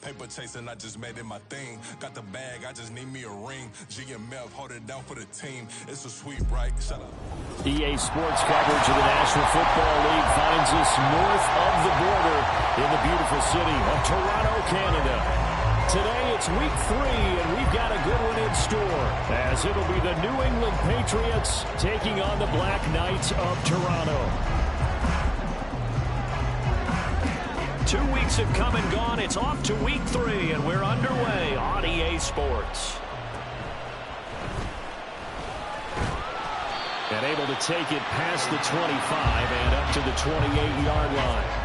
Paper chasing, I just made it my thing. Got the bag, I just need me a ring. GMF, hold it down for the team. It's a sweep, right? Shut up. EA Sports coverage of the National Football League finds us north of the border in the beautiful city of Toronto, Canada. Today it's week 3, and we've got a good one in store, as it'll be the New England Patriots taking on the Black Knights of Toronto. 2 weeks have come and gone. It's off to week 3, and we're underway on EA Sports. And able to take it past the 25 and up to the 28-yard line.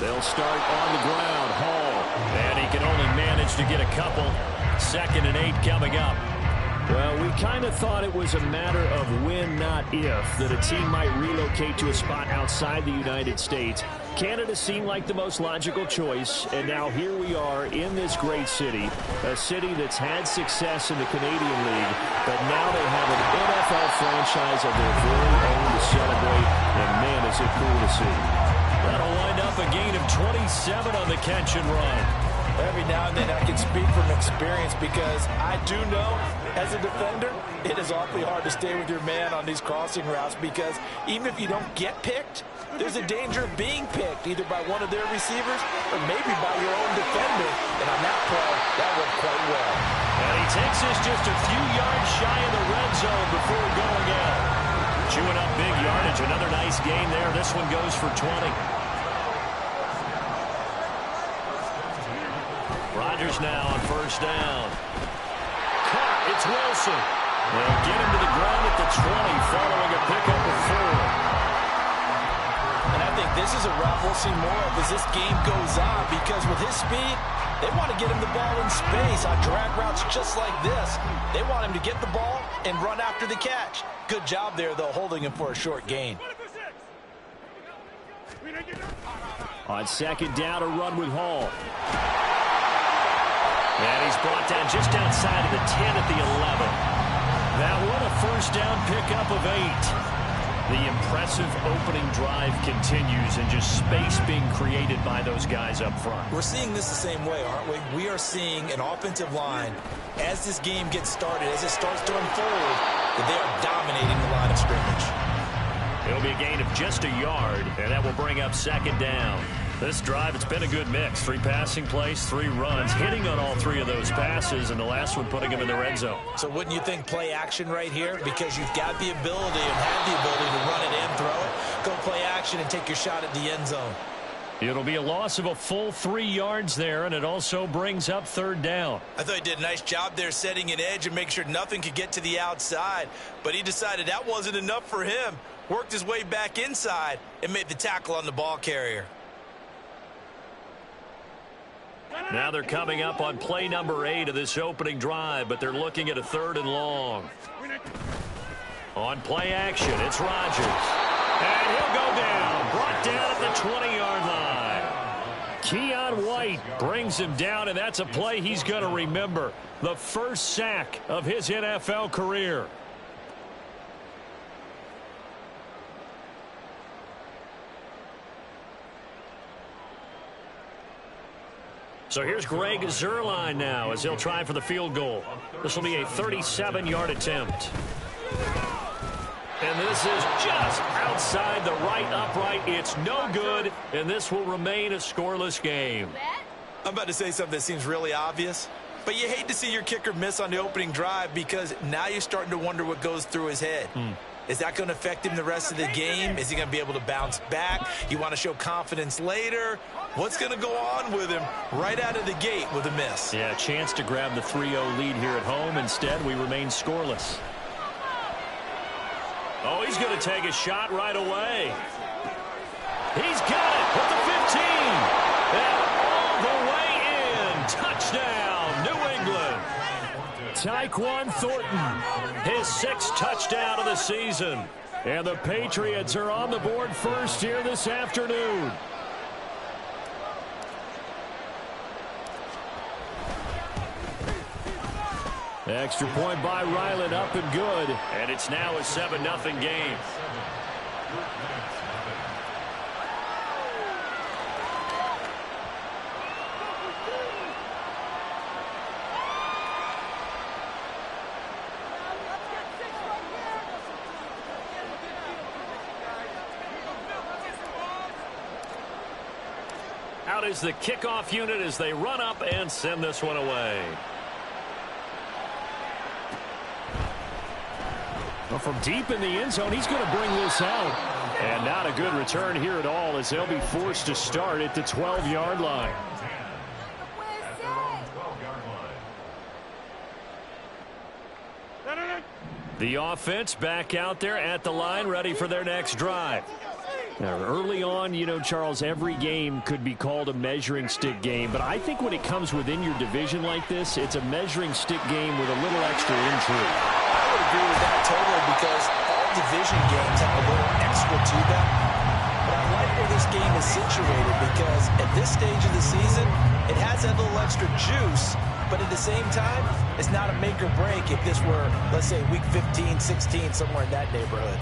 They'll start on the ground. Hall. And he can only manage to get a couple. 2nd and 8 coming up. Well, we kind of thought it was a matter of when, not if, that a team might relocate to a spot outside the United States. Canada seemed like the most logical choice, and now here we are in this great city, a city that's had success in the Canadian League, but now they have an NFL franchise of their very own to celebrate, and man, is it cool to see. That'll wind up a gain of 27 on the catch and run. Every now and then I can speak from experience because I do know, as a defender, it is awfully hard to stay with your man on these crossing routes because even if you don't get picked, there's a danger of being picked either by one of their receivers or maybe by your own defender. And on that play, that worked quite well. And he takes us just a few yards shy of the red zone before going out. Chewing up big yardage. Another nice gain there. This one goes for 20. Rodgers now on 1st down. Caught. It's Wilson. They'll get him to the ground at the 20 following a pickup of 4. And I think this is a route we'll see more of as this game goes on because with his speed, they want to get him the ball in space on drag routes just like this. They want him to get the ball and run after the catch. Good job there, though, holding him for a short gain. On 2nd down, a run with Hall. And he's brought down just outside of the 10 at the 11. That one, a 1st down pickup of 8. The impressive opening drive continues and just space being created by those guys up front. We're seeing this the same way, aren't we? We are seeing an offensive line, as this game gets started, as it starts to unfold, that they are dominating the line of scrimmage. It'll be a gain of just a yard, and that will bring up 2nd down. This drive, it's been a good mix. 3 passing plays, 3 runs, hitting on all 3 of those passes, and the last one putting him in the red zone. So wouldn't you think play action right here? Because you've got the ability and have the ability to run it and throw it. Go play action and take your shot at the end zone. It'll be a loss of a full 3 yards there, and it also brings up 3rd down. I thought he did a nice job there setting an edge and making sure nothing could get to the outside. But he decided that wasn't enough for him. Worked his way back inside and made the tackle on the ball carrier. Now they're coming up on play number 8 of this opening drive, but they're looking at a 3rd and long. On play action, it's Rodgers. And he'll go down, brought down at the 20-yard line. Keion White brings him down, and that's a play he's going to remember. The first sack of his NFL career. So here's Greg Zuerlein now as he'll try for the field goal. This will be a 37-yard attempt. And this is just outside the right upright. It's no good, and this will remain a scoreless game. I'm about to say something that seems really obvious, but you hate to see your kicker miss on the opening drive because now you're starting to wonder what goes through his head. Is that going to affect him the rest of the game? Is he going to be able to bounce back? You want to show confidence later? What's going to go on with him right out of the gate with a miss? Yeah, a chance to grab the 3-0 lead here at home. Instead, we remain scoreless. Oh, he's going to take a shot right away. He's got it at the 15. And all the way in. Tyquan Thornton, his 6th touchdown of the season. And the Patriots are on the board first here this afternoon. Extra point by Ryland, up and good. And it's now a 7-0 game. Out is the kickoff unit as they run up and send this one away. Well, from deep in the end zone, he's going to bring this out. And not a good return here at all as they'll be forced to start at the 12-yard line. The offense back out there at the line, ready for their next drive. Now, early on, you know, Charles, every game could be called a measuring stick game. But I think when it comes within your division like this, it's a measuring stick game with a little extra intrigue. I would agree with that totally because all division games have a little extra to them. But I like where this game is situated because at this stage of the season, it has that little extra juice. But at the same time, it's not a make or break if this were, let's say, week 15, 16, somewhere in that neighborhood.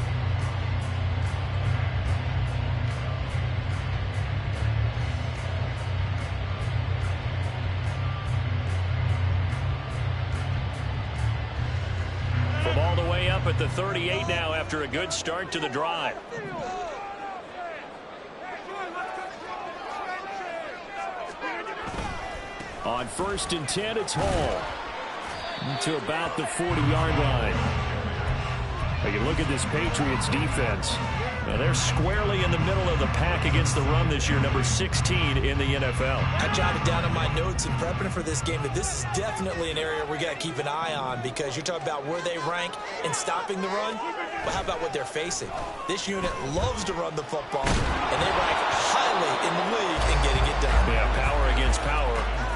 At the 38 now after a good start to the drive. On 1st and 10, it's Hall to about the 40-yard line. Now you look at this Patriots defense. Now they're squarely in the middle of the pack against the run this year, number 16 in the NFL. I jotted down in my notes in prepping for this game that this is definitely an area we got to keep an eye on because you're talking about where they rank in stopping the run. But how about what they're facing? This unit loves to run the football, and they rank highly in the league in getting it done. Yeah, power against power.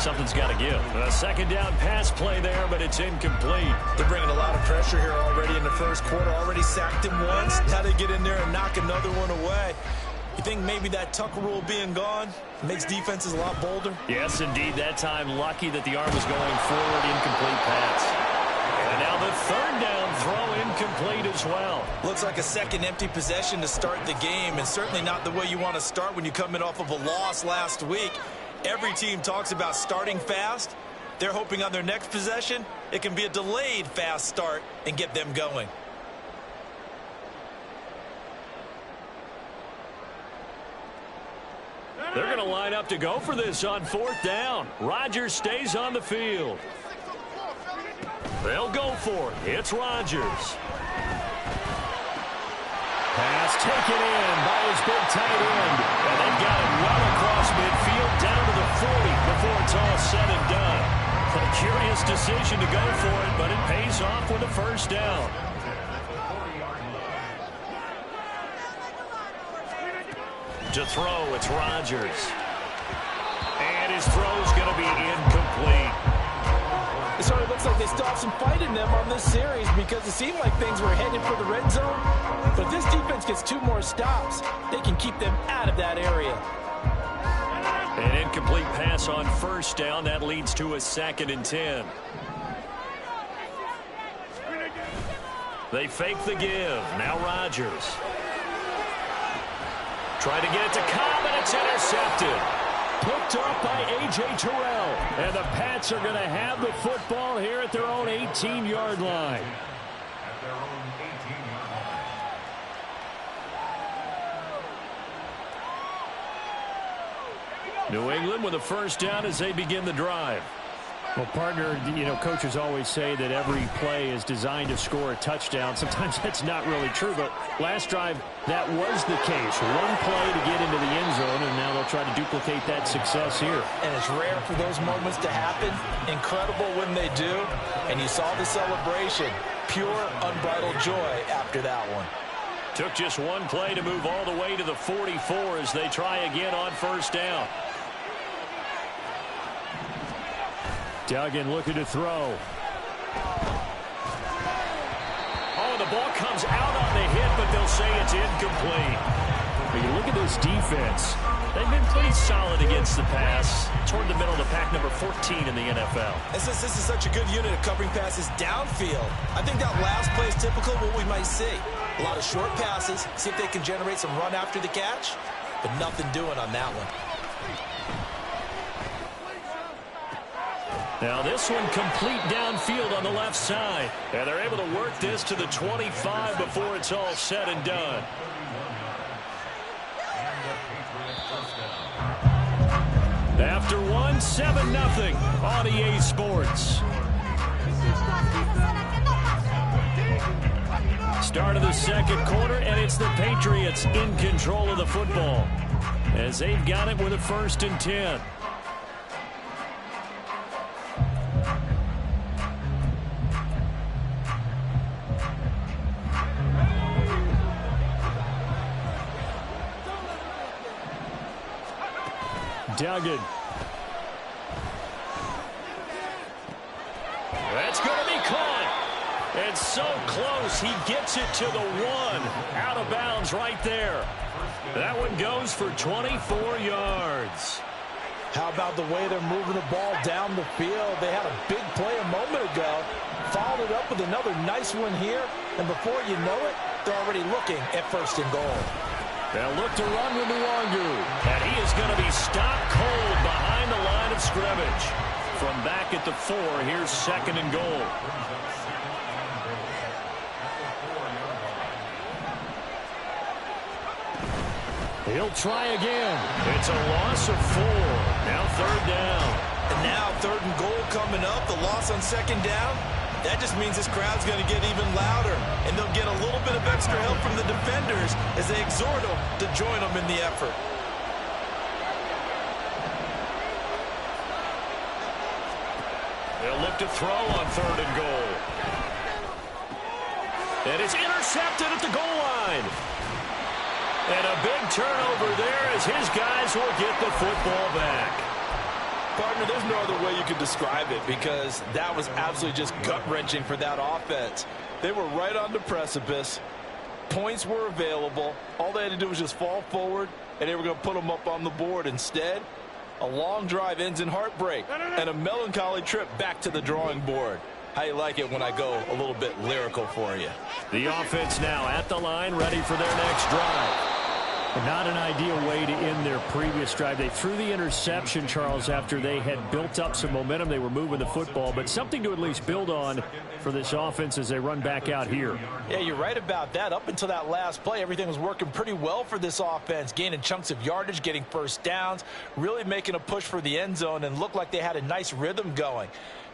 Something's got to give. A 2nd down pass play there, but it's incomplete. They're bringing a lot of pressure here already in the first quarter. Already sacked him once. Now they get in there and knock another one away. You think maybe that Tucker rule being gone makes defenses a lot bolder? Yes, indeed. That time, lucky that the arm was going forward. Incomplete pass. And now the 3rd down throw incomplete as well. Looks like a second empty possession to start the game, and certainly not the way you want to start when you're coming off of a loss last week. Every team talks about starting fast. They're hoping on their next possession, it can be a delayed fast start and get them going. They're going to line up to go for this on 4th down. Rodgers stays on the field. They'll go for it. It's Rodgers. Pass taken in by his big tight end. And they've got it well across midfield down to the 40 before it's all said and done. A curious decision to go for it, but it pays off with a 1st down. To throw, it's Rodgers. And his throw's going to be incomplete. It sort of looks like they still have some fight in them on this series because it seemed like things were headed for the red zone. But if this defense gets 2 more stops, they can keep them out of that area. An incomplete pass on 1st down. That leads to a 2nd and 10. They fake the give. Now Rodgers. Trying to get it to Cobb, and it's intercepted. Picked up by A.J. Terrell. And the Pats are going to have the football here at their own 18-yard line. New England with a 1st down as they begin the drive. Well, partner, you know, coaches always say that every play is designed to score a touchdown. Sometimes that's not really true, but last drive, that was the case. One play to get into the end zone, and now they'll try to duplicate that success here. And it's rare for those moments to happen. Incredible when they do. And you saw the celebration. Pure, unbridled joy after that one. Took just one play to move all the way to the 44 as they try again on 1st down. Duggan looking to throw. Oh, the ball comes out on the hit, but they'll say it's incomplete. When you look at this defense, they've been pretty solid against the pass. Toward the middle of the pack, number 14 in the NFL. And since this is such a good unit of covering passes downfield, I think that last play is typical of what we might see. A lot of short passes, see if they can generate some run after the catch, but nothing doing on that one. Now this one complete downfield on the left side. And they're able to work this to the 25 before it's all said and done. After one, 7-0 on EA Sports. Start of the second quarter, and it's the Patriots in control of the football as they've got it with a 1st and 10. Duggan. That's going to be caught. And so close, he gets it to the 1. Out of bounds right there. That one goes for 24 yards. How about the way they're moving the ball down the field? They had a big play a moment ago. Followed it up with another nice one here. And before you know it, they're already looking at 1st and goal. They'll look to run with Nwangu. And he is going to be stopped cold behind the line of scrimmage. From back at the 4, here's 2nd and goal. He'll try again. It's a loss of 4. Now 3rd down. And now 3rd and goal coming up. The loss on 2nd down. That just means this crowd's going to get even louder. And they'll get a little bit of extra help from the defenders as they exhort them to join them in the effort. They'll look to throw on 3rd and goal. And it's intercepted at the goal line. And a big turnover there as his guys will get the football back. Partner, there's no other way you could describe it because that was absolutely just gut-wrenching for that offense. They were right on the precipice. Points were available. All they had to do was just fall forward, and they were going to put them up on the board. Instead, a long drive ends in heartbreak and a melancholy trip back to the drawing board. How you like it when I go a little bit lyrical for you? The offense now at the line, ready for their next drive. Not an ideal way to end their previous drive. They threw the interception, Charles, after they had built up some momentum. They were moving the football, but something to at least build on for this offense as they run back out here. Yeah, you're right about that. Up until that last play, everything was working pretty well for this offense, gaining chunks of yardage, getting 1st downs, really making a push for the end zone, and looked like they had a nice rhythm going.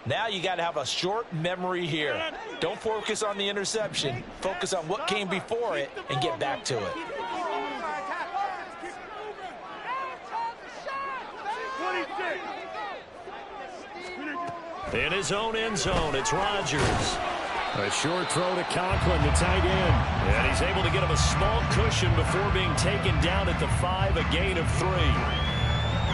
Now you got to have a short memory here. Don't focus on the interception. Focus on what came before it and get back to it. In his own end zone, it's Rodgers. A short throw to Conklin, the tight end. And he's able to get him a small cushion before being taken down at the 5, a gain of 3.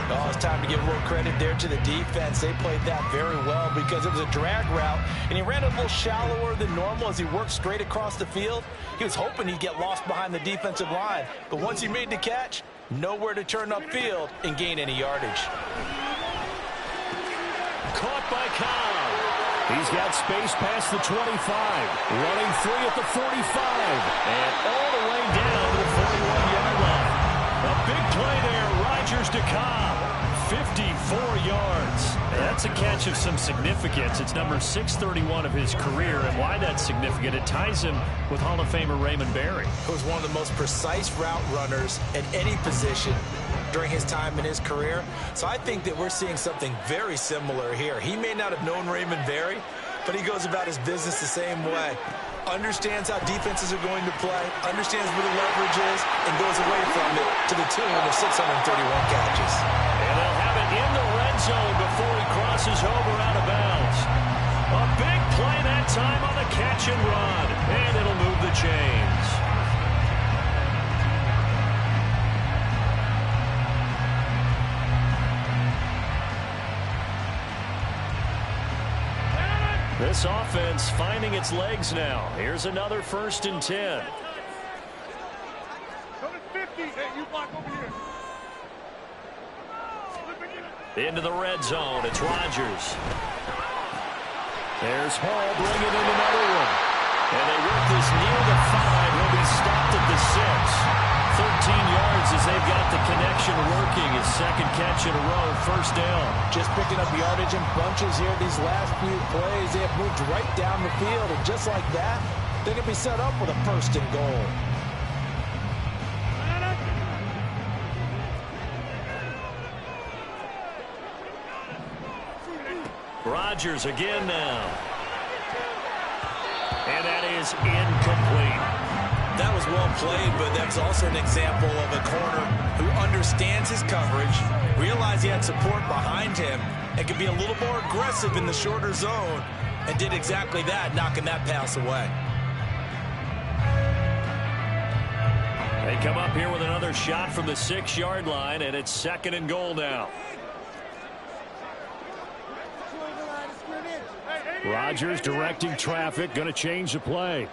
Oh, it's time to give a little credit there to the defense. They played that very well because it was a drag route, and he ran a little shallower than normal as he worked straight across the field. He was hoping he'd get lost behind the defensive line, but once he made the catch, nowhere to turn upfield and gain any yardage. Caught by Cobb. He's got space past the 25. Running free at the 45. And all the way down to the 41-yard line. A big play there. Rodgers to Cobb. 54 yards. That's a catch of some significance. It's number 631 of his career. And why that's significant, it ties him with Hall of Famer Raymond Berry. He was one of the most precise route runners at any position during his time in his career. So I think that we're seeing something very similar here. He may not have known Raymond Berry, but he goes about his business the same way. Understands how defenses are going to play, understands where the leverage is, and goes away from it to the tune of 631 catches. And they'll have it in the red zone before he crosses over out of bounds. A big play that time on the catch and run, and it'll move the chains. This offense finding its legs now. Here's another 1st and 10. Into the red zone. It's Rodgers. There's Hall bringing in another one. And they work this near the 5. He'll be stopped at the 6. 13 yards as they've got the connection working. His 2nd catch in a row, 1st down. Just picking up yardage in bunches here these last few plays. They have moved right down the field, and just like that, they're going to be set up with a 1st and goal. Rodgers again now. And that is incomplete. That was well played, but that's also an example of a corner who understands his coverage, realized he had support behind him, and can be a little more aggressive in the shorter zone, and did exactly that, knocking that pass away. They come up here with another shot from the 6-yard line, and it's 2nd and goal now. Rodgers directing traffic, going to change the play.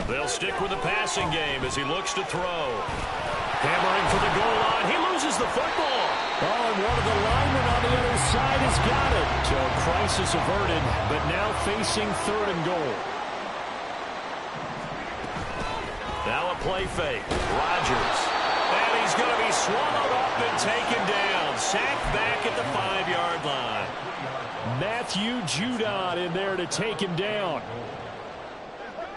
They'll stick with the passing game as he looks to throw. Hammering for the goal line. He loses the football. Oh, and one of the linemen on the other side has got it. So crisis averted, but now facing 3rd and goal. Now a play fake. Rodgers. And he's going to be swallowed up and taken down. Sacked back at the 5-yard line. Matthew Judon in there to take him down.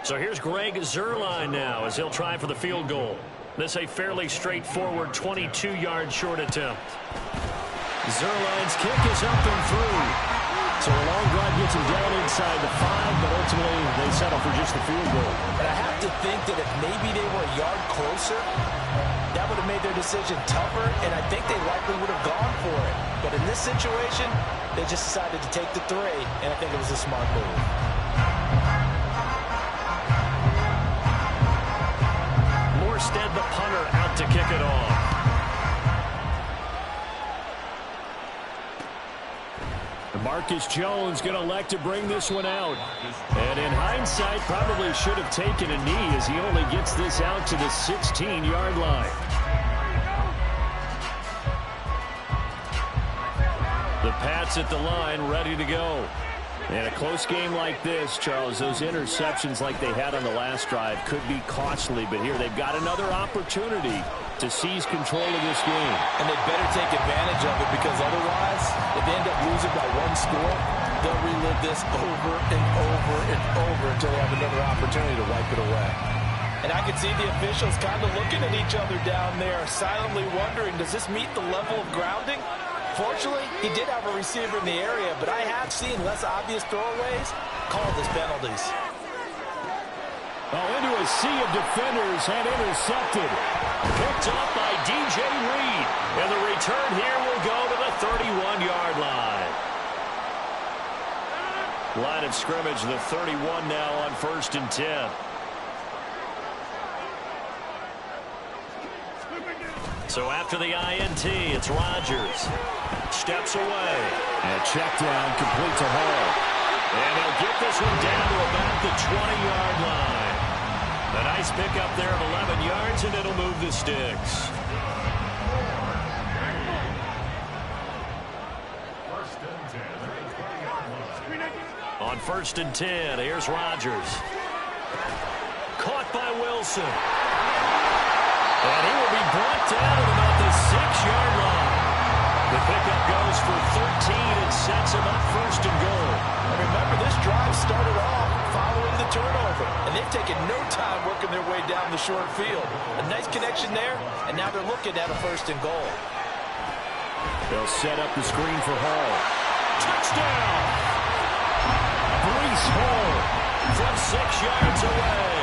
So here's Greg Zuerlein now as he'll try for the field goal. This a fairly straightforward 22-yard short attempt. Zuerlein's kick is up and through. So a long drive gets him down inside the 5, but ultimately they settle for just the field goal. And I have to think that if maybe they were a yard closer, that would have made their decision tougher, and I think they likely would have gone for it. But in this situation, they just decided to take the 3, and I think it was a smart move. Morstead, the punter, out to kick it off. Marcus Jones going to elect to bring this one out. And in hindsight, probably should have taken a knee as he only gets this out to the 16-yard line. The Pats at the line, ready to go. In a close game like this, Charles, those interceptions like they had on the last drive could be costly. But here they've got another opportunity to seize control of this game. And they better take advantage of it, because otherwise, if they end up losing by 1 score, they'll relive this over and over and over until they have another opportunity to wipe it away. And I can see the officials kind of looking at each other down there, silently wondering, does this meet the level of grounding? Fortunately, he did have a receiver in the area, but I have seen less obvious throwaways called as penalties. Oh, into a sea of defenders and intercepted. Picked up by DJ Reed. And the return here will go to the 31-yard line. Line of scrimmage, the 31 now on 1st and 10. So after the INT, it's Rodgers. Steps away. And check down, complete to Hall. And he'll get this one down to about the 20-yard line. A nice pickup there of 11 yards, and it'll move the sticks. On 1st and 10, here's Rodgers. Caught by Wilson. And he will be brought down at about the 6-yard line. The pickup goes for 13 and sets him up 1st and goal. And remember, this drive started off following the turnover, and they've taken no time working their way down the short field. A nice connection there, and now they're looking at a 1st and goal. They'll set up the screen for Hall. Touchdown! Breece Hall from 6 yards away.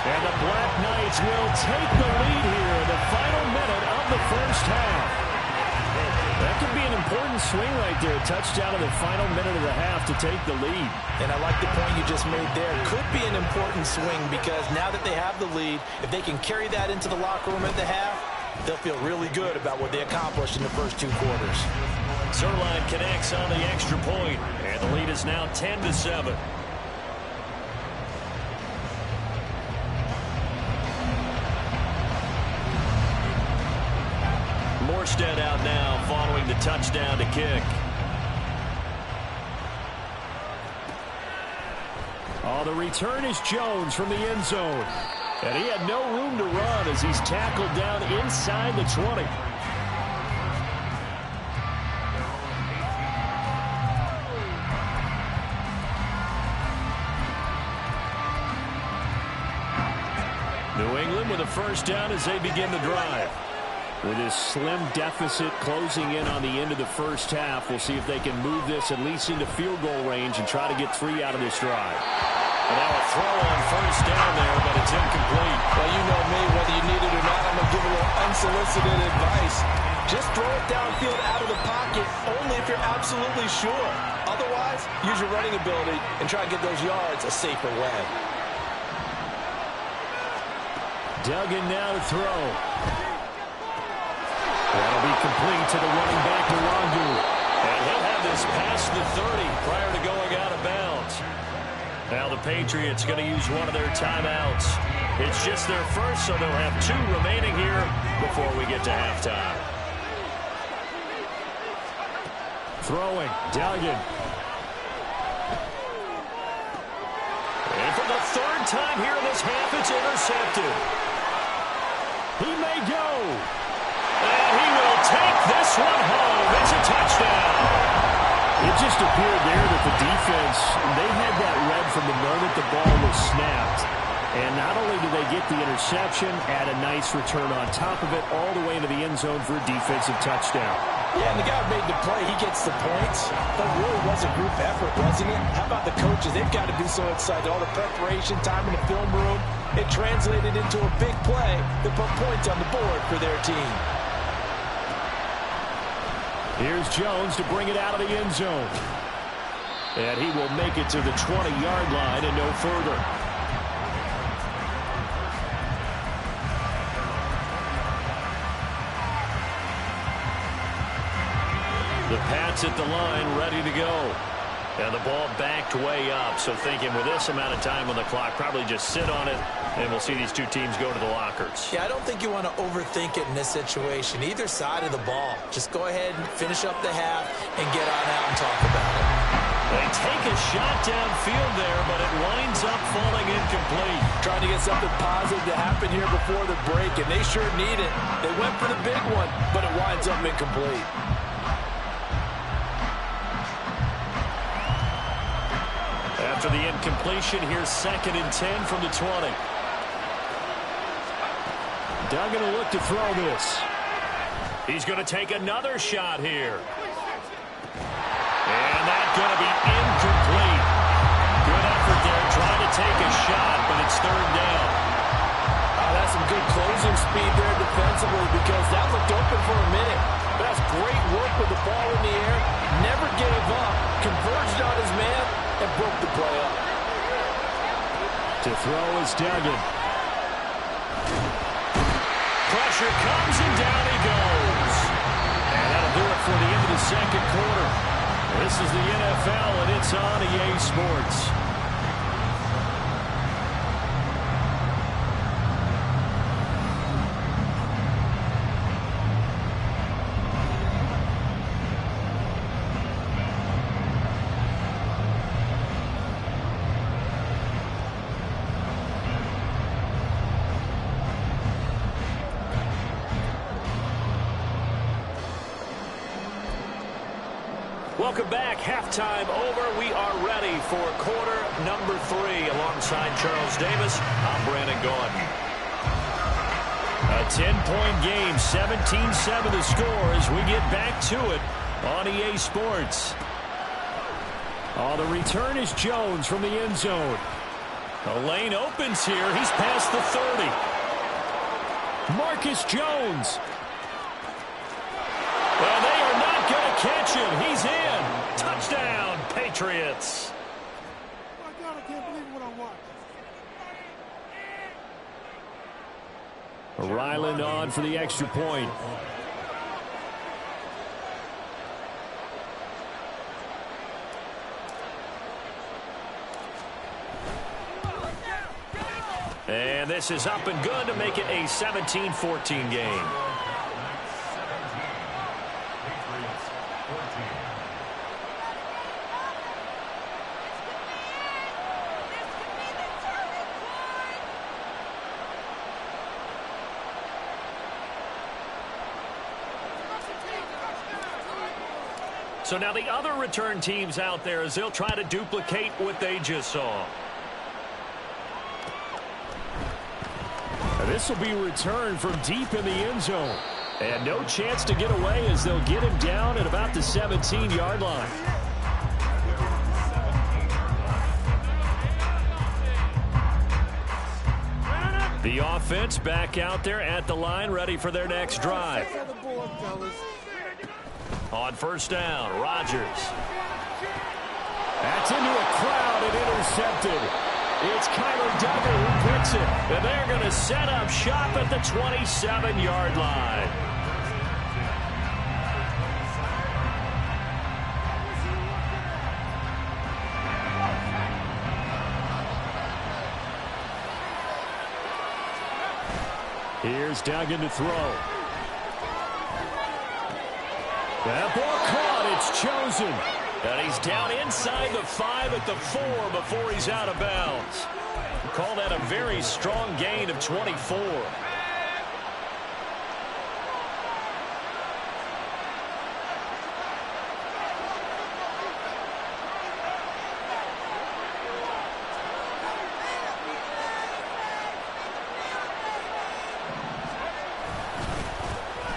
And the Black Knights will take the lead here in the final minute of the 1st half. That could be an important swing right there. Touchdown in the final minute of the half to take the lead. And I like the point you just made there. Could be an important swing, because now that they have the lead, if they can carry that into the locker room at the half, they'll feel really good about what they accomplished in the first 2 quarters. Zuerlein connects on the extra point, and the lead is now 10-7. Morstead out now following the touchdown to kick. Oh, the return is Jones from the end zone. And he had no room to run as he's tackled down inside the 20. New England with a first down as they begin the drive. With his slim deficit closing in on the end of the first half, we'll see if they can move this at least into field goal range and try to get 3 out of this drive. And now a throw on first down there, but it's incomplete. Well, you know me, whether you need it or not, I'm going to give a little unsolicited advice. Just throw it downfield out of the pocket, only if you're absolutely sure. Otherwise, use your running ability and try to get those yards a safer way. Duggan now to throw. That'll be complete to the running back, Nwangu. And he'll have this past the 30 prior to going out of bounds. Now the Patriots going to use one of their timeouts. It's just their first, so they'll have 2 remaining here before we get to halftime. Throwing, Duggan. And for the 3rd time here in this half, it's intercepted. He may go. And he will take this one home. It's a touchdown. It just appeared there that the defense, they had that read from the moment the ball was snapped. And not only did they get the interception, add a nice return on top of it, all the way into the end zone for a defensive touchdown. Yeah, and the guy who made the play, he gets the points. But it really was a group effort, wasn't it? How about the coaches? They've got to be so excited. All the preparation, time in the film room, it translated into a big play that put points on the board for their team. Here's Jones to bring it out of the end zone. And he will make it to the 20-yard line and no further. The Pats at the line, ready to go. And the ball backed way up, so thinking with this amount of time on the clock, probably just sit on it, and we'll see these 2 teams go to the lockers. Yeah, I don't think you want to overthink it in this situation. Either side of the ball. Just go ahead and finish up the half and get on out and talk about it. They take a shot downfield there, but it winds up falling incomplete. Trying to get something positive to happen here before the break, and they sure need it. They went for the big one, but it winds up incomplete. After the incompletion, here's 2nd and 10 from the 20. Duggan will look to throw this. He's going to take another shot here. And that's going to be incomplete. Good effort there, trying to take a shot, but it's 3rd down. That's some good closing speed there defensively because that looked open for a minute. But that's great work with the ball in the air. Never gave up. Converged on his man and broke the play up. To throw is Duggan. Pressure comes and down he goes. And that'll do it for the end of the 2nd quarter. This is the NFL and it's on EA Sports. Welcome back. Halftime over. We are ready for quarter number 3. Alongside Charles Davis, I'm Brandon Gaudin. A 10-point game, 17-7 to score as we get back to it on EA Sports. Oh, the return is Jones from the end zone. The lane opens here. He's past the 30. Marcus Jones. Well, they are not going to catch him. He's in. Touchdown, Patriots. I can't believe what I'm watching. Ryland on for the extra point. And this is up and good to make it a 17-14 game. So now the other return teams out there as they'll try to duplicate what they just saw. This will be returned from deep in the end zone. And no chance to get away as they'll get him down at about the 17-yard line. The offense back out there at the line, ready for their next drive. On first down, Rodgers. That's into a crowd and intercepted. It's Kyler Duggar who picks it. And they're going to set up shop at the 27-yard line. Here's Duggan to throw. That ball caught. It's chosen. And he's down inside the 5 at the 4 before he's out of bounds. We call that a very strong gain of 24.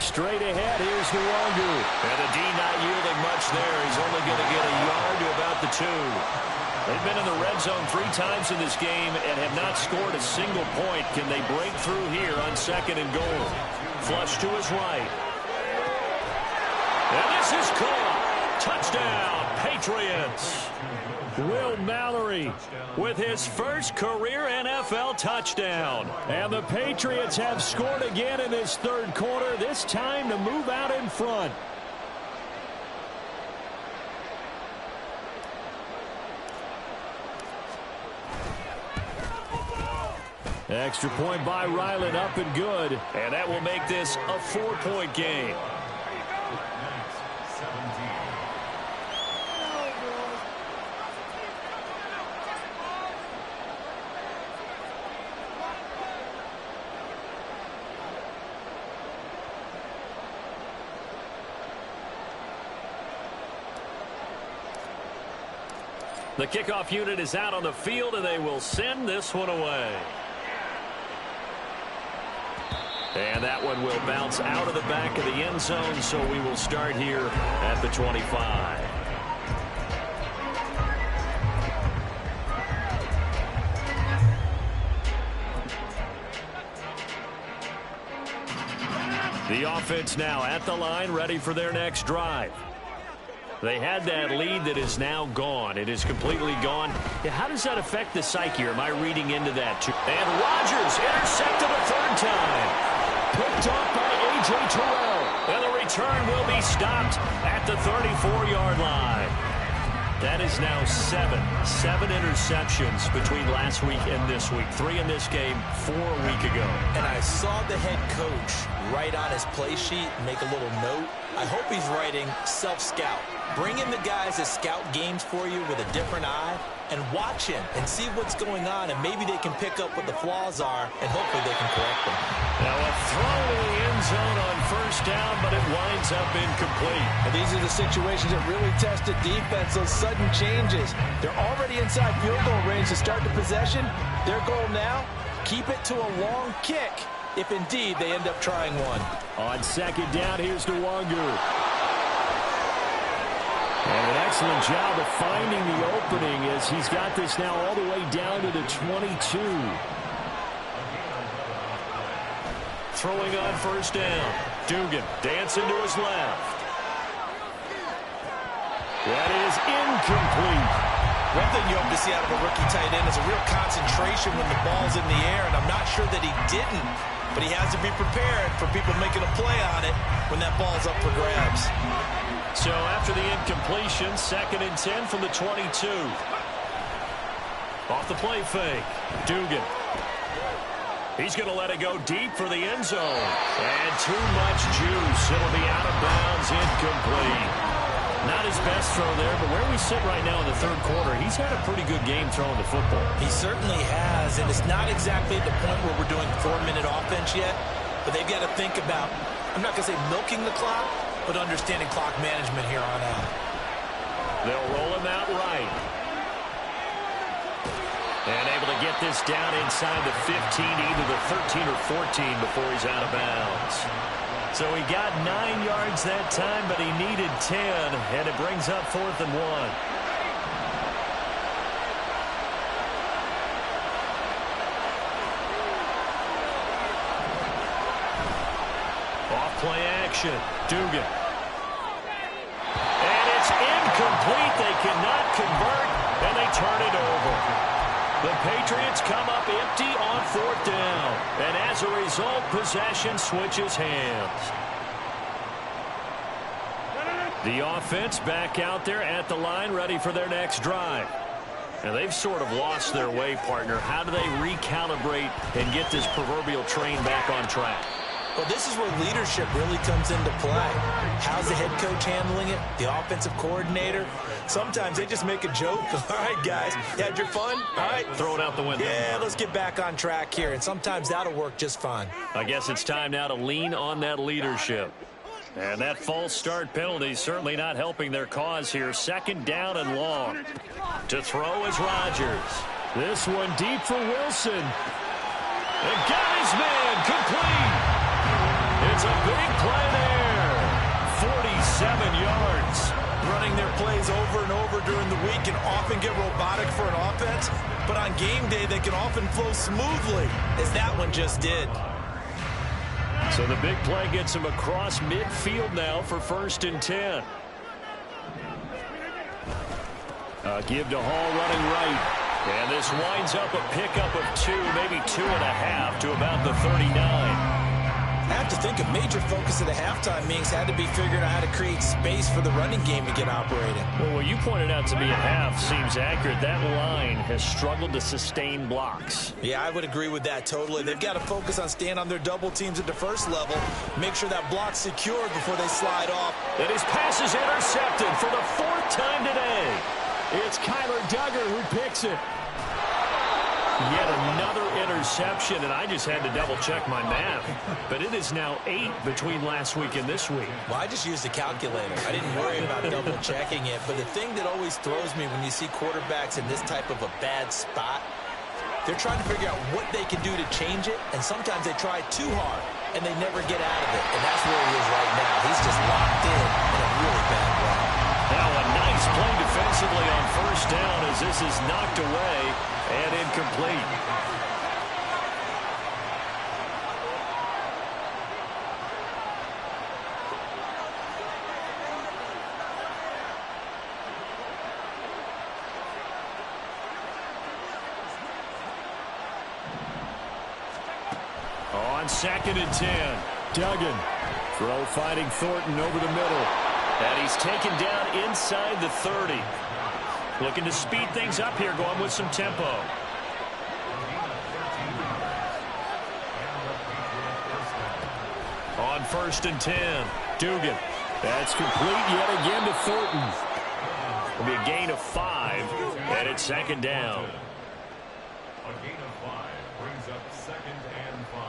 Straight ahead, here's Nwangu. And the D not yielding much there. He's only going to get a yard to about the 2. They've been in the red zone 3 times in this game and have not scored a single point. Can they break through here on 2nd and goal? Flush to his right. And this is caught. Touchdown, Patriots. Will Mallory with his first career NFL touchdown. And the Patriots have scored again in this 3rd quarter, this time to move out in front. Extra point by Ryland, up and good. And that will make this a 4-point game. The kickoff unit is out on the field, and they will send this one away. And that one will bounce out of the back of the end zone, so we will start here at the 25. The offense now at the line, ready for their next drive. They had that lead that is now gone. It is completely gone. How does that affect the psyche? Or am I reading into that too? And Rodgers intercepted a 3rd time. Picked off by A.J. Terrell. And the return will be stopped at the 34-yard line. That is now 7 interceptions between last week and this week. 3 in this game, 4 a week ago. And I saw the head coach write on his play sheet, make a little note. I hope he's writing self-scout. Bring in the guys that scout games for you with a different eye and watch him and see what's going on, and maybe they can pick up what the flaws are, and hopefully they can correct them. Now a throw in the end zone on first down, but it winds up incomplete. And these are the situations that really test the defense, those sudden changes. They're already inside field goal range to start the possession. Their goal now, keep it to a long kick, if indeed they end up trying one. On 2nd down, here's Nwangu. And an excellent job of finding the opening as he's got this now all the way down to the 22. Throwing on first down. Dugan dancing to his left. That is incomplete. One thing you hope to see out of a rookie tight end is a real concentration when the ball's in the air, and I'm not sure that he didn't but he has to be prepared for people making a play on it when that ball's up for grabs. So after the incompletion, 2nd and 10 from the 22. Off the play fake, Dugan. He's going to let it go deep for the end zone. And too much juice. It'll be out of bounds, incomplete. Not his best throw there, but where we sit right now in the 3rd quarter, he's had a pretty good game throwing the football. He certainly has, and it's not exactly at the point where we're doing 4-minute offense yet, but they've got to think about, I'm not going to say milking the clock, but understanding clock management here on out. They'll roll him out right. And able to get this down inside the 15, either the 13 or 14 before he's out of bounds. So he got 9 yards that time, but he needed 10, and it brings up 4th and 1. Off play action, Dugan. And it's incomplete. They cannot convert, and they turn it over. The Patriots come up empty on 4th down. And as a result, possession switches hands. The offense back out there at the line, ready for their next drive. And they've sort of lost their way, partner. How do they recalibrate and get this proverbial train back on track? Well, this is where leadership really comes into play. How's the head coach handling it? The offensive coordinator? Sometimes they just make a joke. All right, guys, you had your fun? All right. Throw it out the window. Yeah, let's get back on track here. And sometimes that'll work just fine. I guess it's time now to lean on that leadership. And that false start penalty certainly not helping their cause here. 2nd down and long. To throw is Rodgers. This one deep for Wilson. And got his man complete. It's a big play there. 47 yards. Running their plays over and over during the week can often get robotic for an offense, but on game day they can often flow smoothly, as that one just did. So the big play gets him across midfield now for 1st and 10. Give to Hall running right. And this winds up a pickup of 2, maybe 2.5 to about the 39. I have to think a major focus of the halftime meetings had to be figuring out how to create space for the running game to get operating. Well, what you pointed out to me at half seems accurate. That line has struggled to sustain blocks. Yeah, I would agree with that totally. They've got to focus on staying on their double teams at the first level, make sure that block's secured before they slide off. And his pass is intercepted for the 4th time today. It's Kyler Duggar who picks it. Yet another interception, and I just had to double-check my math. But it is now 8 between last week and this week. Well, I just used a calculator. I didn't worry about double-checking it. But the thing that always throws me when you see quarterbacks in this type of a bad spot, they're trying to figure out what they can do to change it, and sometimes they try too hard, and they never get out of it. And that's where he is right now. He's just locked in a really bad way. Now a nice play defensively on 1st down as this is knocked away and incomplete. On 2nd and 10, Duggan. Throw fighting Thornton over the middle. And he's taken down inside the 30. Looking to speed things up here, going with some tempo. On 1st and 10, Dugan. That's complete yet again to Thornton. It'll be a gain of 5, and it's 2nd down. A gain of 5 brings up 2nd and 5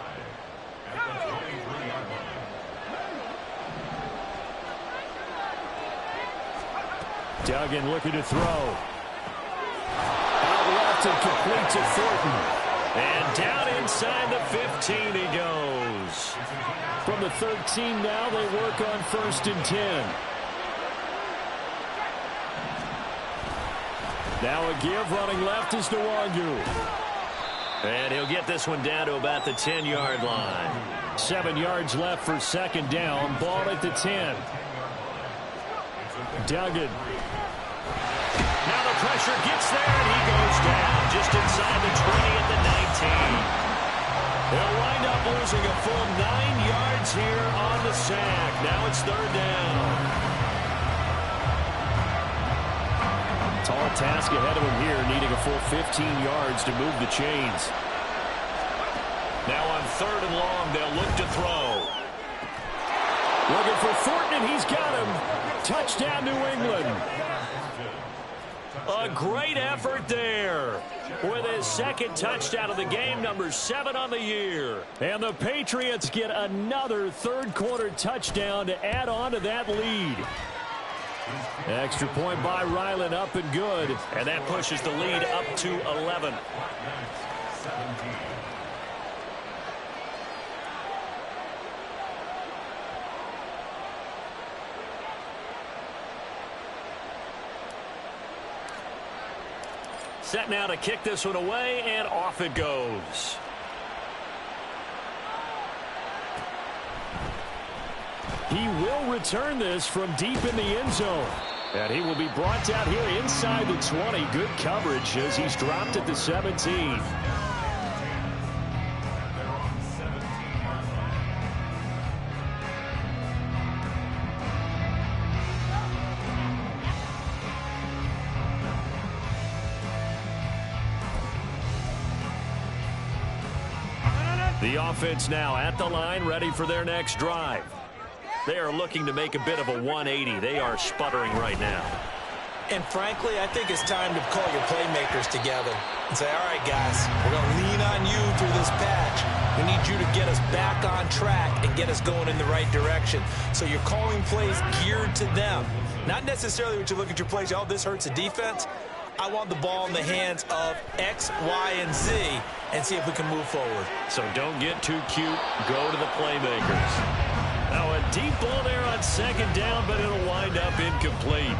at the 23-yard line. Duggan looking to throw. Out left and complete to Thornton. And down inside the 15 he goes. From the 13 now, they work on 1st and 10. Now a give running left is Nwangu. And he'll get this one down to about the 10-yard line. 7 yards left for 2nd down. Ball at the 10. Duggan. Now the pressure gets there, and he goes down just inside the 20 at the 19. They'll wind up losing a full 9 yards here on the sack. Now it's third down. Tall task ahead of him here, needing a full 15 yards to move the chains. Now on third and long, they'll look to throw. Looking for Thornton, and he's got him. Touchdown, New England. A great effort there with his second touchdown of the game, number 7 on the year. And the Patriots get another third-quarter touchdown to add on to that lead. Extra point by Ryland, up and good. And that pushes the lead up to 11. Set now to kick this one away, and off it goes. He will return this from deep in the end zone. And he will be brought down here inside the 20. Good coverage as he's dropped at the 17. The offense now at the line, ready for their next drive. They are looking to make a bit of a 180. They are sputtering right now. And frankly, I think it's time to call your playmakers together and say, all right, guys, we're going to lean on you through this patch. We need you to get us back on track and get us going in the right direction. So you're calling plays geared to them. Not necessarily what you look at your plays, oh, this hurts the defense. I want the ball in the hands of X, Y, and Z and see if we can move forward. So don't get too cute. Go to the playmakers. Now a deep ball there on second down, but it'll wind up incomplete.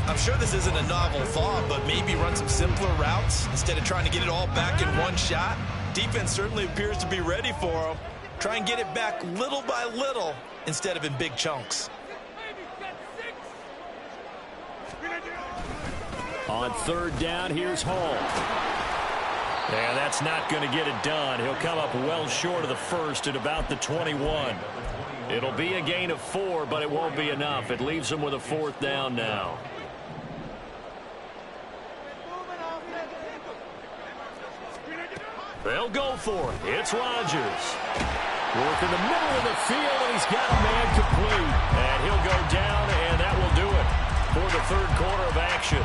I'm sure this isn't a novel thought, but maybe run some simpler routes instead of trying to get it all back in one shot. Defense certainly appears to be ready for them. Try and get it back little by little instead of in big chunks. On third down, here's Hall. Yeah, that's not going to get it done. He'll come up well short of the first at about the 21. It'll be a gain of 4, but it won't be enough. It leaves him with a fourth down now. They'll go for it. It's Rodgers. Work in the middle of the field, and he's got a man complete. And he'll go down, and that will do it for the third quarter of action.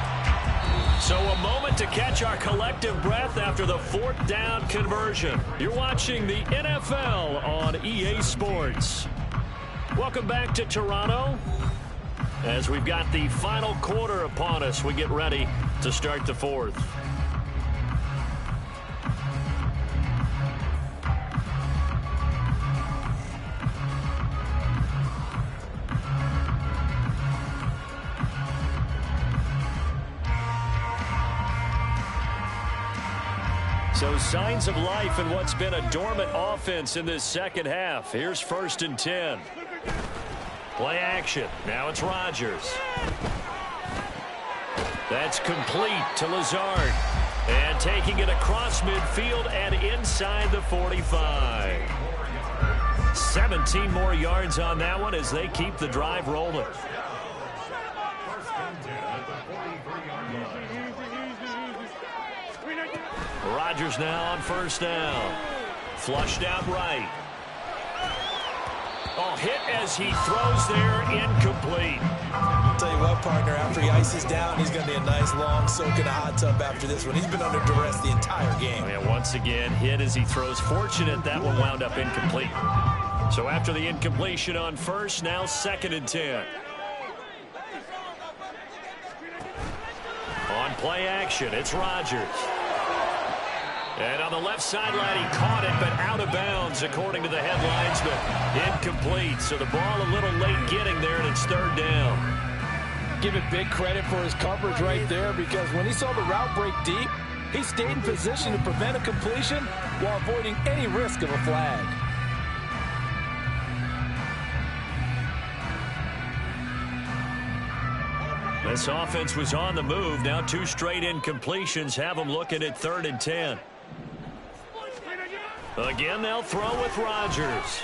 So a moment to catch our collective breath after the fourth down conversion. You're watching the NFL on EA Sports. Welcome back to Toronto. As we've got the final quarter upon us, we get ready to start the fourth. So signs of life in what's been a dormant offense in this second half. Here's 1st and 10. Play action. Now it's Rodgers. That's complete to Lazard. And taking it across midfield and inside the 45. 17 more yards on that one as they keep the drive rolling. Rodgers now on first down. Flushed out right. Oh, hit as he throws there, incomplete. I'll tell you what, partner, after he ices down, he's going to be a nice long soak in a hot tub after this one. He's been under duress the entire game. And once again, hit as he throws. Fortunate that one wound up incomplete. So after the incompletion on first, now 2nd and 10. On play action, it's Rodgers. And on the left sideline, he caught it, but out of bounds, according to the headlines, but incomplete. So the ball a little late getting there, and it's third down. Give it big credit for his coverage right there, because when he saw the route break deep, he stayed in position to prevent a completion while avoiding any risk of a flag. This offense was on the move. Now 2 straight incompletions have them looking at 3rd and 10. Again, they'll throw with Rodgers.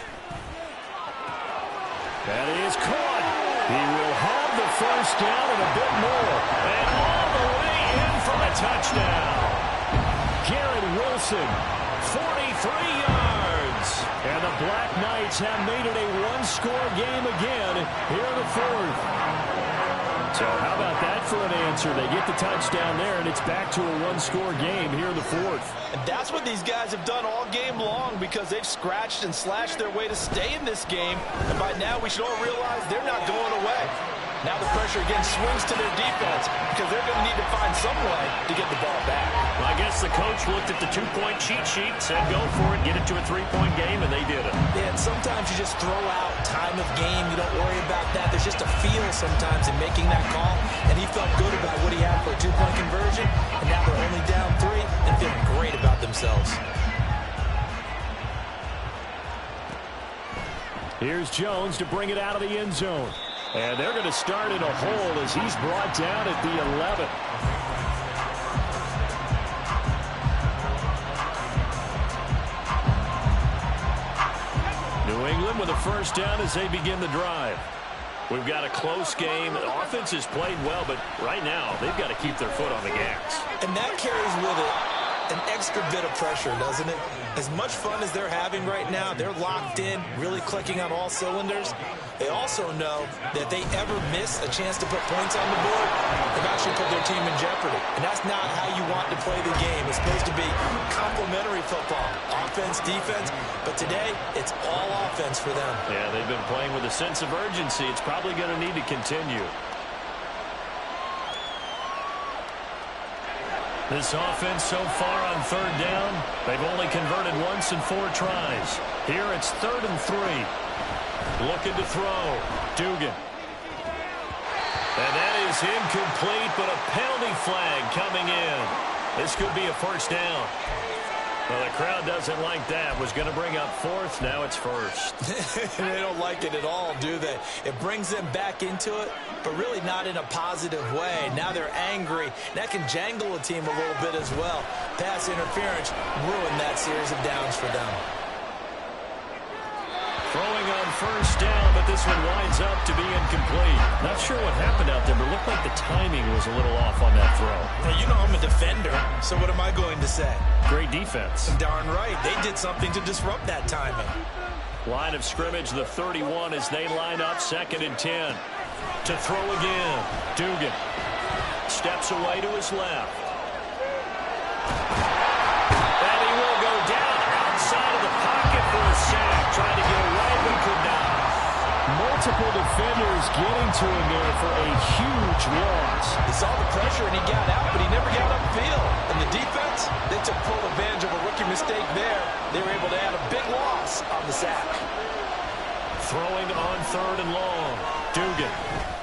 That is caught. He will have the first down and a bit more. And all the way in for a touchdown. Garrett Wilson, 43 yards. And the Black Knights have made it a one-score game again here in the fourth. So how about that for an answer? They get the touchdown there, and it's back to a one-score game here in the fourth. And that's what these guys have done all game long because they've scratched and slashed their way to stay in this game. And by now, we should all realize they're not going away. Now the pressure again swings to their defense because they're going to need to find some way to get the ball back. Well, I guess the coach looked at the two-point cheat sheet, said go for it, get it to a three-point game, and they did it. Yeah, and sometimes you just throw out time of game. You don't worry about that. There's just a feel sometimes in making that call, and he felt good about what he had for a two-point conversion, and now they're only down 3 and feeling great about themselves. Here's Jones to bring it out of the end zone. And they're going to start in a hole as he's brought down at the 11. New England with a first down as they begin the drive. We've got a close game. The offense has played well, but right now they've got to keep their foot on the gas. And that carries with it an extra bit of pressure, doesn't it? As much fun as they're having right now, they're locked in, really clicking on all cylinders. They also know that if they ever miss a chance to put points on the board, they've actually put their team in jeopardy. And that's not how you want to play the game. It's supposed to be complementary football, offense, defense. But today, it's all offense for them. Yeah, they've been playing with a sense of urgency. It's probably going to need to continue. This offense so far on third down, they've only converted once in 4 tries. Here it's 3rd and 3. Looking to throw. Dugan. And that is incomplete, but a penalty flag coming in. This could be a first down. Well, the crowd doesn't like that. Was going to bring up 4th. Now it's 1st. They don't like it at all, do they? It brings them back into it, but really not in a positive way. Now they're angry. That can jangle a team a little bit as well. Pass interference ruined that series of downs for them. Throwing on first down, but this one winds up to be incomplete. Not sure what happened out there, but it looked like the timing was a little off on that throw. Now, you know I'm a defender, so what am I going to say? Great defense. Darn right. They did something to disrupt that timing. Line of scrimmage, the 31 as they line up, 2nd and 10. To throw again. Dugan steps away to his left. And he will go down outside of the pocket for a sack. Trying to get away, but could not. Multiple defenders getting to him there for a huge loss. He saw the pressure and he got out, but he never got upfield. And the defense, they took full advantage of a rookie mistake there. They were able to add a big loss on the sack. Throwing on 3rd and long. Dugan.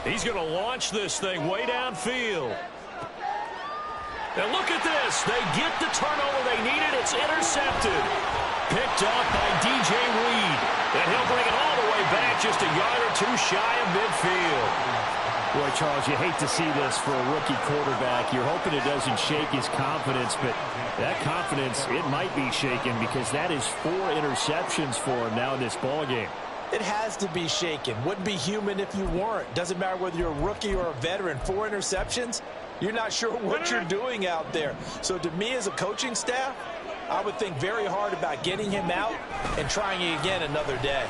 He's going to launch this thing way downfield. And look at this. They get the turnover they needed. It's intercepted. Picked up by DJ Reed. And he'll bring it all the way back just a yard or 2 shy of midfield. Boy, Charles, you hate to see this for a rookie quarterback. You're hoping it doesn't shake his confidence, but that confidence, it might be shaken because that is 4 interceptions for him now in this ballgame. It has to be shaken. Wouldn't be human if you weren't. Doesn't matter whether you're a rookie or a veteran. 4 interceptions, you're not sure what you're doing out there. So to me as a coaching staff, I would think very hard about getting him out and trying it again another day.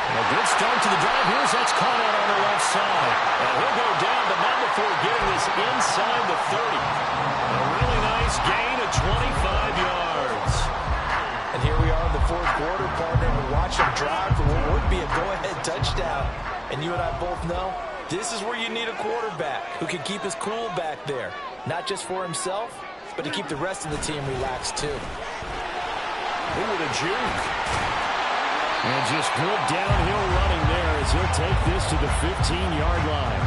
A good start to the drive. Here's that's caught out on the left side. And he'll go down, but not before getting this inside the 30. A really nice gain of 25 yards. And here we are in the 4th quarter, partner. We watch him drive for what would be a go-ahead touchdown. And you and I both know this is where you need a quarterback who can keep his cool back there. Not just for himself, but to keep the rest of the team relaxed too. Ooh, the juke. And just good downhill running there as he'll take this to the 15-yard line.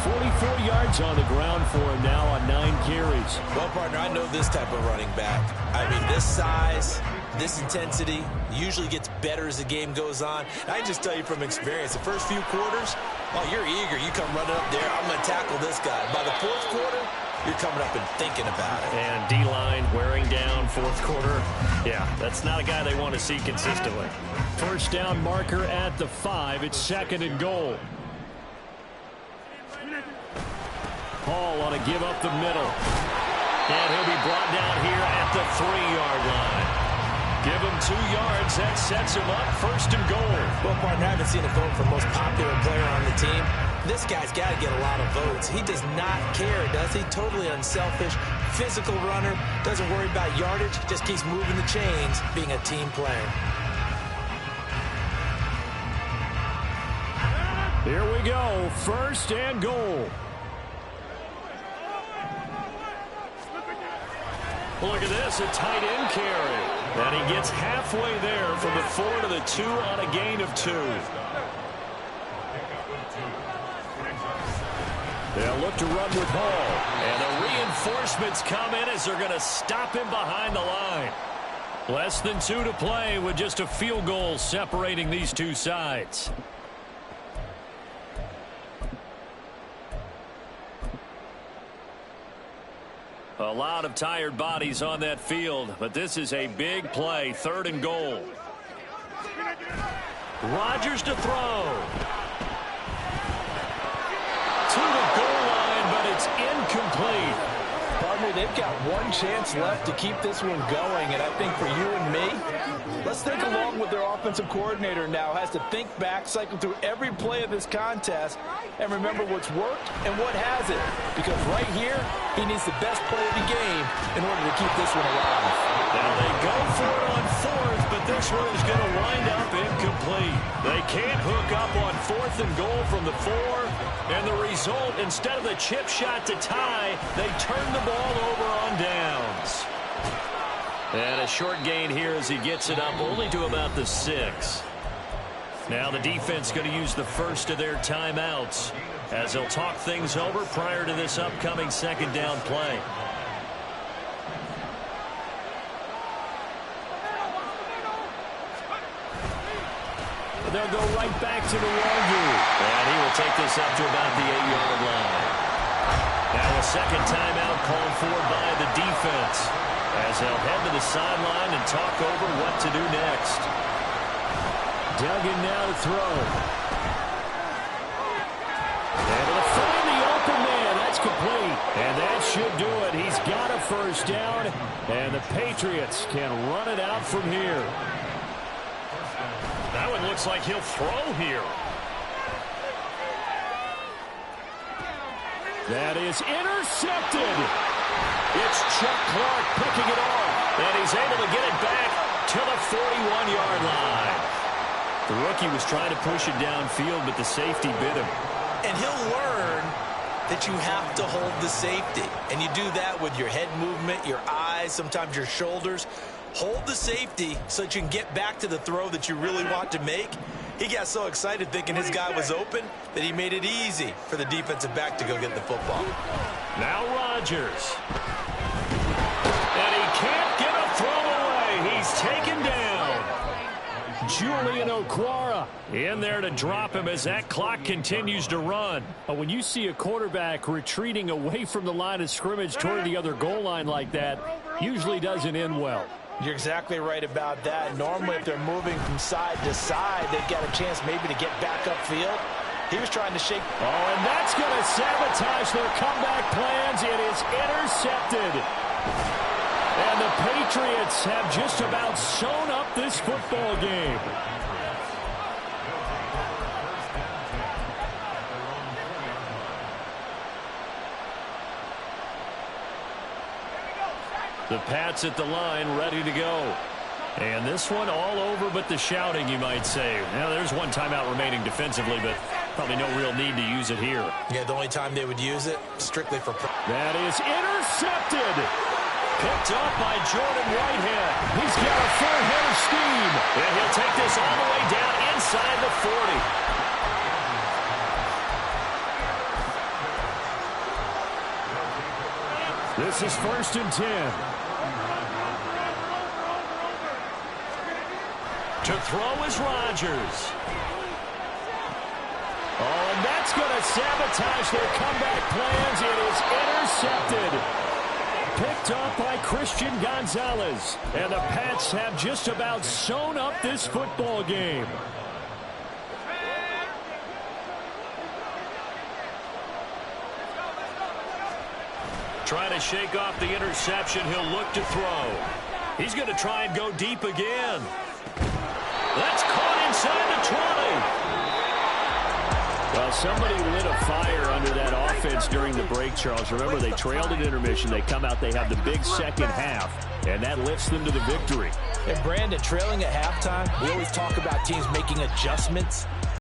44 yards on the ground for him now on 9 carries. Well, partner, I know this type of running back. I mean, this size, this intensity usually gets better as the game goes on. I can just tell you from experience, the first few quarters, oh, you're eager. You come running up there, I'm going to tackle this guy. By the 4th quarter, you're coming up and thinking about it. And D-line wearing down fourth quarter. Yeah, that's not a guy they want to see consistently. First down marker at the 5. It's 2nd and goal. Hall on a give up the middle. And he'll be brought down here at the 3-yard line. Give him 2 yards. That sets him up 1st and goal. Well, partner, I haven't seen a vote for most popular player on the team. This guy's got to get a lot of votes. He does not care, does he? Totally unselfish, physical runner, doesn't worry about yardage, just keeps moving the chains, being a team player. Here we go. 1st and goal. Look at this, a tight end carry. And he gets halfway there from the 4 to the 2 on a gain of 2. They'll look to run with Hall. And the reinforcements come in as they're going to stop him behind the line. Less than 2 to play with just a field goal separating these two sides. A lot of tired bodies on that field, but this is a big play. 3rd and goal. Rodgers to throw. To the goal line, but it's incomplete. Partner, they've got one chance left to keep this one going, and I think for you and me, let's think along with their offensive coordinator now. Has to think back, cycle through every play of this contest, and remember what's worked and what hasn't. Because right here, he needs the best play of the game in order to keep this one alive. Now they go for it on 4th, but this one is going to wind up incomplete. They can't hook up on 4th and goal from the 4, and the result, instead of the chip shot to tie, they turn the ball over on downs. And a short gain here as he gets it up only to about the 6. Now the defense going to use the first of their timeouts as they'll talk things over prior to this upcoming 2nd down play. They'll go right back to the Wagyu. And he will take this up to about the 8-yard line. Now a 2nd timeout called for by the defense as they'll head to the sideline and talk over what to do next. Duggan now to throw. And he'll find the open man. That's complete. And that should do it. He's got a 1st down. And the Patriots can run it out from here. That one looks like he'll throw here. That is intercepted. It's Chuck Clark picking it off. And he's able to get it back to the 41-yard line. The rookie was trying to push it downfield, but the safety bit him. And he'll learn that you have to hold the safety. And you do that with your head movement, your eyes, sometimes your shoulders. Hold the safety so that you can get back to the throw that you really want to make. He got so excited thinking his guy was open that he made it easy for the defensive back to go get the football. Now Rodgers. And he can't get a throw away. He's taken down. Julian Okwara in there to drop him as that clock continues to run. But when you see a quarterback retreating away from the line of scrimmage toward the other goal line like that, usually doesn't end well. You're exactly right about that. Normally, if they're moving from side to side, they've got a chance maybe to get back upfield. He was trying to shake. Oh, and that's going to sabotage their comeback plans. It is intercepted. And the Patriots have just about sewn up this football game. The Pats at the line, ready to go. And this one all over but the shouting, you might say. Now, there's one timeout remaining defensively, but probably no real need to use it here. Yeah, the only time they would use it, strictly for... That is intercepted. Picked up by Jordan Whitehead. He's got a full head of steam. And he'll take this all the way down inside the 40. This is 1st and 10. To throw is Rodgers. Oh, and that's That's going to sabotage their comeback plans. It is intercepted. Picked up by Christian Gonzalez. And the Pats have just about sewn up this football game. Trying to shake off the interception. He'll look to throw. He's going to try and go deep again. That's caught inside the 20. Well, somebody lit a fire under that offense during the break, Charles. Remember, they trailed at intermission. They come out, they have the big second half, and that lifts them to the victory. And Brandon, trailing at halftime, we always talk about teams making adjustments.